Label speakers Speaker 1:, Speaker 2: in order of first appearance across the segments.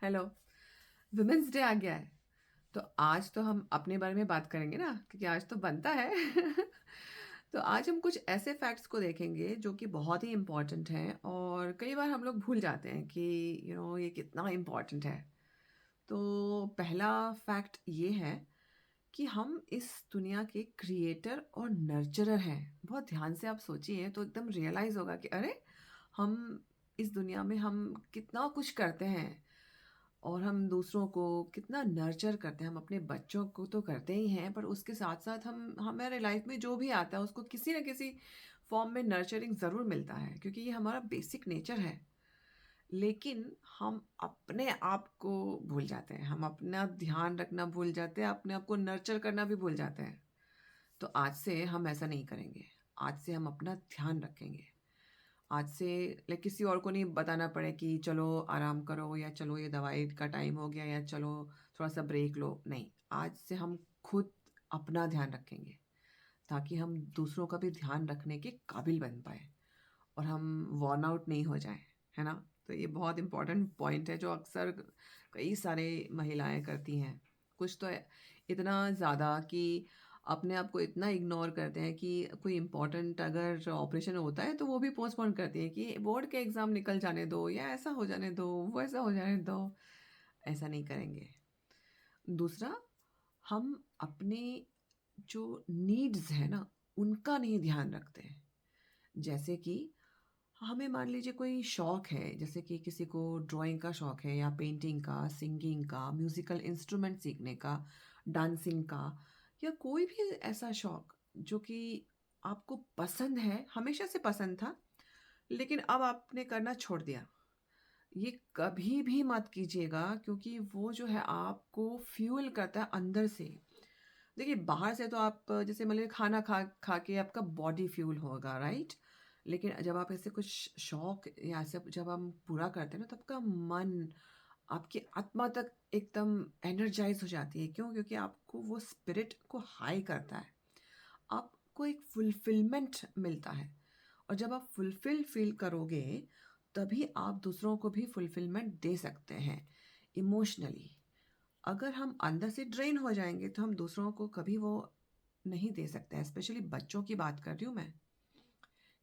Speaker 1: Hello. Women's day आ गया है। तो आज तो हम अपने बारे में बात करेंगे ना, क्योंकि आज तो बनता है। तो आज हम कुछ ऐसे फैक्ट्स को देखेंगे जो कि बहुत ही इम्पोर्टेंट हैं और कई बार हम लोग भूल जाते हैं कि ये कितना इम्पोर्टेंट है। तो पहला फैक्ट ये है कि हम इस दुनिया के क्रिएटर और नर्चरर हैं। बहुत ध्यान से आप सोचिए तो एकदम रियलाइज़ होगा कि अरे! हम इस दुनिया में हम कितना कुछ करते हैं और हम दूसरों को कितना नर्चर करते हैं। हम अपने बच्चों को तो करते ही हैं, पर उसके साथ-साथ हम हमारे लाइफ में जो भी आता है उसको किसी न किसी फ़ॉर्म में नर्चरिंग ज़रूर मिलता है, क्योंकि ये हमारा बेसिक नेचर है। लेकिन हम अपने आप को भूल जाते हैं, हम अपना ध्यान रखना भूल जाते हैं, अपने आप को नर्चर करना भी भूल जाते हैं। तो आज से हम ऐसा नहीं करेंगे। आज से हम अपना ध्यान रखेंगे। आज से किसी और को नहीं बताना पड़े कि चलो आराम करो या चलो ये दवाई का टाइम हो गया या चलो थोड़ा-सा ब्रेक लो। नहीं, आज से हम खुद अपना ध्यान रखेंगे, ताकि हम दूसरों का भी ध्यान रखने के काबिल बन पाएँ और हम वॉर्न आउट नहीं हो जाएँ, है ना? तो ये बहुत इम्पोर्टेंट पॉइंट है जो अक्सर कई सारे महिलाएँ करती हैं। कुछ तो इतना ज़्यादा कि अपने आप को इतना इग्नोर करते हैं कि कोई इम्पोर्टेंट अगर ऑपरेशन होता है तो वो भी पोस्टपोन करती हैं कि बोर्ड के एग्ज़ाम निकल जाने दो या ऐसा हो जाने दो, वैसा हो जाने दो। ऐसा नहीं करेंगे। दूसरा, हम अपने जो नीड्स हैं ना, उनका नहीं ध्यान रखते हैं। जैसे कि हमें मान लीजिए कोई शौक है, जैसे कि किसी को ड्राइंग का शौक है या पेंटिंग का, सिंगिंग का, म्यूज़िकल इंस्ट्रूमेंट सीखने का, डांसिंग का, या कोई भी ऐसा शौक जो कि आपको पसंद है, हमेशा से पसंद था, लेकिन अब आपने करना छोड़ दिया। ये कभी भी मत कीजिएगा, क्योंकि वो जो है आपको फ्यूल करता है अंदर से। देखिए, बाहर से तो आप जैसे मान लीजिए खाना खा खा के आपका बॉडी फ्यूल होगा, राइट? लेकिन जब आप ऐसे कुछ शौक या ऐसे जब हम पूरा करते हैं ना, तो आपका मन, आपकी आत्मा तक एकदम एनर्जाइज़ हो जाती है। क्यों? क्योंकि आपको वो स्पिरिट को हाई करता है। आपको एक फुलफिलमेंट मिलता है और जब आप फुलफिल फ़ील करोगे, तभी आप दूसरों को भी फुलफिलमेंट दे सकते हैं इमोशनली। अगर हम अंदर से ड्रेन हो जाएँगे, तो हम दूसरों को कभी वो नहीं दे सकते हैं। स्पेशली बच्चों की बात कर रही हूँ मैं।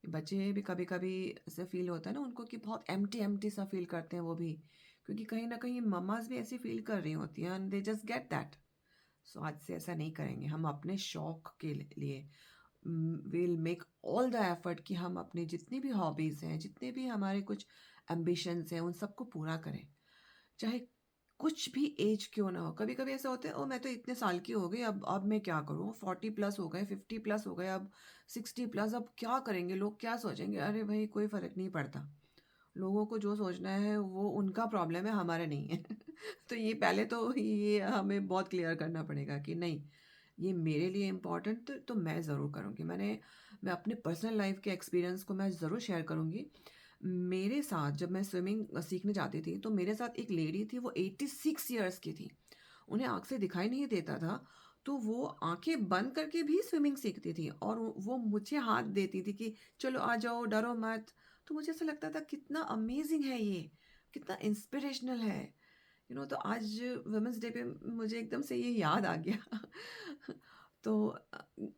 Speaker 1: बच्चे भी कभी-कभी ऐसे फ़ील होता है ना उनको कि बहुत एम्प्टी-एम्प्टी सा फ़ील करते हैं वो भी, क्योंकि कहीं न कहीं मम्माज़ भी ऐसी फ़ील कर रही होती हैं and they just get that. So आज से ऐसा नहीं करेंगे। हम अपने शौक के लिए will make all the effort कि हम अपनी जितनी भी हॉबीज़ हैं, जितने भी हमारे कुछ एम्बिशंस हैं, उन सबको पूरा करें। चाहे कुछ भी एज क्यों ना हो। कभी-कभी ऐसा होता है, ओह! मैं तो इतने साल की हो गई, अब मैं क्या करूँ? 40 प्लस हो गए, 50 प्लस हो गए, अब 60 प्लस, अब क्या करेंगे? लोग क्या सोचेंगे? अरे भई, कोई फ़र्क नहीं पड़ता। लोगों को जो सोचना है वो उनका प्रॉब्लम है, हमारा नहीं है। तो ये पहले तो ये हमें बहुत क्लियर करना पड़ेगा कि नहीं, ये मेरे लिए इम्पोर्टेंट तो मैं ज़रूर करूँगी। मैं अपने पर्सनल लाइफ़ के एक्सपीरियंस को मैं ज़रूर शेयर करूँगी। मेरे साथ जब मैं स्विमिंग सीखने जाती थी, तो मेरे साथ एक लेडी थी, वो 86 इयर्स की थी। उन्हें आँख से दिखाई नहीं देता था, तो वो आँखें बंद करके भी स्विमिंग सीखती थी और वो मुझे हाथ देती थी कि चलो आ जाओ, डरो मत। तो मुझे ऐसा लगता था कितना अमेज़िंग है ये, कितना इंस्पिरेशनल है। तो आज वुमेन्स डे पे मुझे एकदम से ये याद आ गया। तो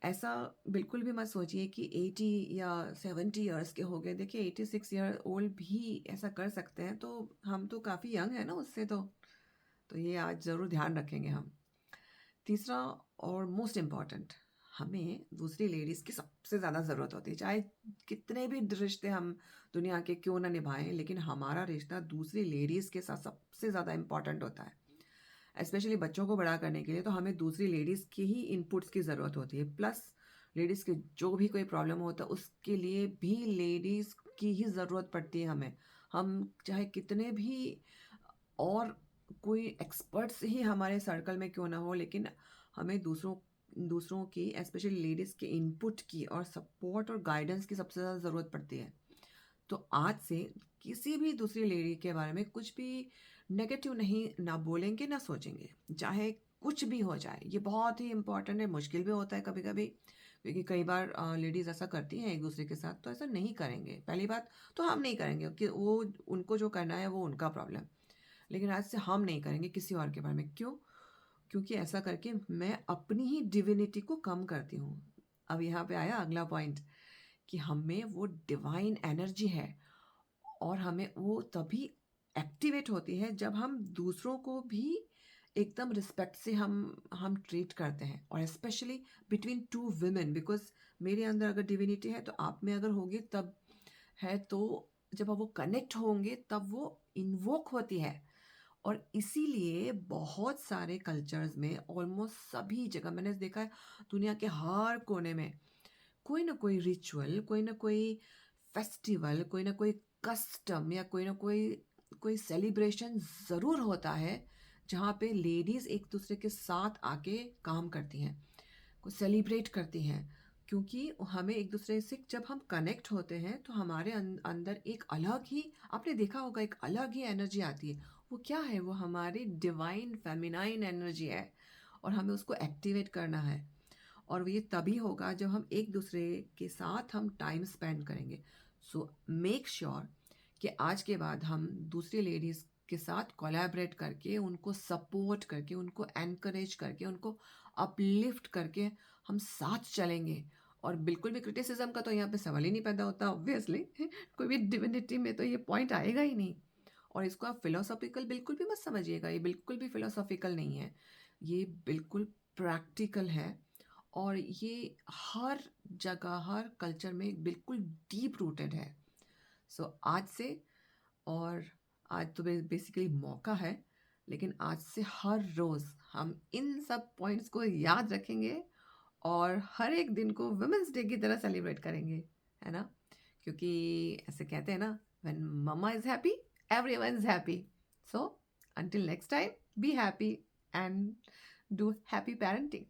Speaker 1: ऐसा बिल्कुल भी मत सोचिए कि 80 या 70 इयर्स के हो गए। देखिए, 86 ईयर ओल्ड भी ऐसा कर सकते हैं, तो हम तो काफ़ी यंग हैं ना उससे तो। तो ये आज ज़रूर ध्यान रखेंगे हम। तीसरा और मोस्ट इम्पोर्टेंट, हमें दूसरी लेडीज़ की सबसे ज़्यादा ज़रूरत होती है। चाहे कितने भी रिश्ते हम दुनिया के क्यों ना निभाएँ, लेकिन हमारा रिश्ता दूसरी लेडीज़ के साथ सबसे ज़्यादा इम्पोर्टेंट होता है। स्पेशली बच्चों को बड़ा करने के लिए तो हमें दूसरी लेडीज़ की ही इनपुट्स की ज़रूरत होती है। प्लस लेडीज़ के जो भी कोई प्रॉब्लम होता है, उसके लिए भी लेडीज़ की ही ज़रूरत पड़ती है हमें। हम चाहे कितने भी और कोई एक्सपर्ट्स ही हमारे सर्कल में क्यों ना हो, लेकिन हमें दूसरों दूसरों की स्पेशली लेडीज़ के इनपुट की और सपोर्ट और गाइडेंस की सबसे ज़्यादा ज़रूरत पड़ती है। तो आज से किसी भी दूसरी लेडी के बारे में कुछ भी नेगेटिव नहीं, ना बोलेंगे ना सोचेंगे, चाहे कुछ भी हो जाए। ये बहुत ही इंपॉर्टेंट है, मुश्किल भी होता है कभी-कभी, क्योंकि कई बार लेडीज़ ऐसा करती हैं एक दूसरे के साथ, तो ऐसा नहीं करेंगे। पहली बात तो हम नहीं करेंगे कि वो उनको जो करना है वो उनका प्रॉब्लम। लेकिन आज से हम नहीं करेंगे किसी और के बारे में। क्यों? क्योंकि ऐसा करके मैं अपनी ही डिविनिटी को कम करती हूँ। अब यहाँ पे आया अगला पॉइंट कि हम में वो डिवाइन एनर्जी है और हमें वो तभी एक्टिवेट होती है जब हम दूसरों को भी एकदम रिस्पेक्ट से हम ट्रीट करते हैं, और specially between two women, because मेरे अंदर अगर डिविनिटी है तो आप में अगर होगी तब है, तो जब वो कनेक्ट होंगे तब वो इन्वोक होती है। और इसीलिए बहुत सारे कल्चर्स में, ऑलमोस्ट सभी जगह मैंने देखा है, दुनिया के हर कोने में कोई ना कोई रिचुअल, कोई ना कोई फेस्टिवल, कोई ना कोई कस्टम या कोई ना कोई कोई सेलिब्रेशन ज़रूर होता है जहाँ पे लेडीज़ एक दूसरे के साथ आके काम करती हैं, को सेलिब्रेट करती हैं। क्योंकि हमें एक दूसरे से जब हम कनेक्ट होते हैं तो हमारे अंदर एक अलग ही, आपने देखा होगा, एक अलग ही एनर्जी आती है। वो क्या है? वो हमारी डिवाइन फेमिनाइन एनर्जी है और हमें उसको एक्टिवेट करना है। और ये तभी होगा जब हम एक दूसरे के साथ हम टाइम स्पेंड करेंगे। सो मेक श्योर कि आज के बाद हम दूसरी लेडीज़ के साथ कोलैबोरेट करके, उनको सपोर्ट करके, उनको एनकरेज करके, उनको अपलिफ्ट करके हम साथ चलेंगे। और बिल्कुल भी क्रिटिसिज्म का तो यहाँ पे सवाल ही नहीं पैदा होता, ऑब्वियसली। कोई भी डिविनिटी में तो ये पॉइंट आएगा ही नहीं। और इसको आप फिलोसॉफिकल बिल्कुल भी मत समझिएगा, ये बिल्कुल भी फिलोसॉफिकल नहीं है, ये बिल्कुल प्रैक्टिकल है। और ये हर जगह, हर कल्चर में बिल्कुल डीप रूटेड है। सो आज से, और आज तो बेसिकली मौका है, लेकिन आज से हर रोज़ हम इन सब पॉइंट्स को याद रखेंगे और हर एक दिन को वुमेंस डे की तरह सेलिब्रेट करेंगे, है ना? क्योंकि ऐसे कहते हैं ना, when mama is happy everyone is happy. So until next time, be happy and do happy parenting.